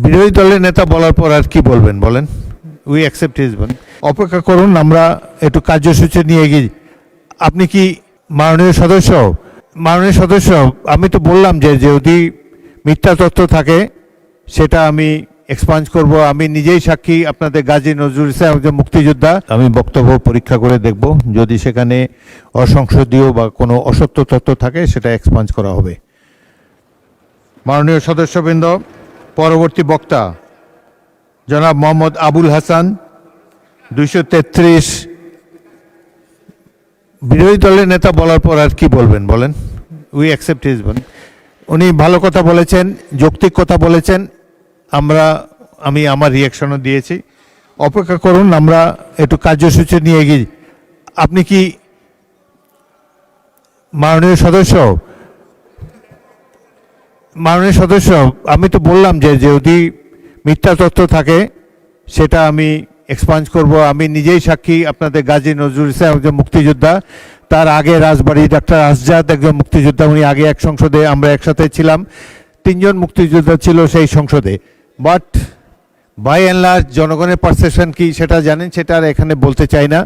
বিরোধী দলের নেতা বলার পর আর কি বলবেন বলেন? উই অ্যাকসেপ্ট হিজ অপেক্ষা করুন, আমরা একটু কার্যসূচি নিয়ে এগিয়ে। আপনি কি মাননীয় সদস্য আমি তো বললাম যে যদি মিথ্যা তথ্য থাকে সেটা আমি এক্সপাঞ্জ করব। আমি নিজেই সাক্ষী, আপনাদের গাজী নজরুল ইসলাম একজন মুক্তিযোদ্ধা। আমি বক্তব্য পরীক্ষা করে দেখব, যদি সেখানে অসংসদীয় বা কোনো অসত্য তথ্য থাকে সেটা এক্সপাঞ্জ করা হবে। মাননীয় সদস্যবৃন্দ, পরবর্তী বক্তা জনাব মোহাম্মদ আবুল হাসান, 233। বিরোধী দলের নেতা বলার পর আর কি বলবেন বলেন? উই অ্যাকসেপ্ট হিজ উনি ভালো কথা বলেছেন, যৌক্তিক কথা বলেছেন। আমি আমার রিয়াকশনও দিয়েছি। অপেক্ষা করুন, আমরা একটু কার্যসূচি নিয়ে এগিয়ে। আপনি কি মাননীয় সদস্য আমি তো বললাম যে যদি মিথ্যা তথ্য থাকে সেটা আমি এক্সপাঞ্জ করব। আমি নিজেই সাক্ষী, আপনাদের গাজী নজরুল ইসলাম একজন মুক্তিযোদ্ধা। তার আগে রাজবাড়ী ডাক্তার আসজাদ একজন মুক্তিযোদ্ধা, উনি আগে এক সংসদে আমরা একসাথে ছিলাম। 3 জন মুক্তিযোদ্ধা ছিল সেই সংসদে। বাট বাই অ্যান্ড লার্জ জনগণের পারসেপশন কি সেটা জানেন, সেটা আর এখানে বলতে চাই না।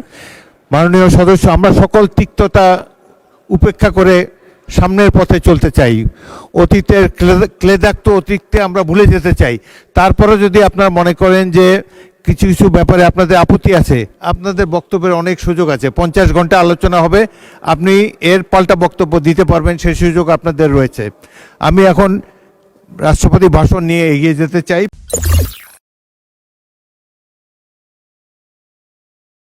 মাননীয় সদস্য, আমরা সকল তিক্ততা উপেক্ষা করে সামনের পথে চলতে চাই। অতীতের ক্লেদাক্ত অতীতকে আমরা ভুলে যেতে চাই। তারপরে যদি আপনারা মনে করেন যে কিছু কিছু ব্যাপারে আপনাদের আপত্তি আছে, আপনাদের বক্তব্যের অনেক সুযোগ আছে। 50 ঘন্টা আলোচনা হবে, আপনি এর পাল্টা বক্তব্য দিতে পারবেন, সেই সুযোগ আপনাদের রয়েছে। আমি এখন রাষ্ট্রপতি ভাষণ নিয়ে এগিয়ে যেতে চাই।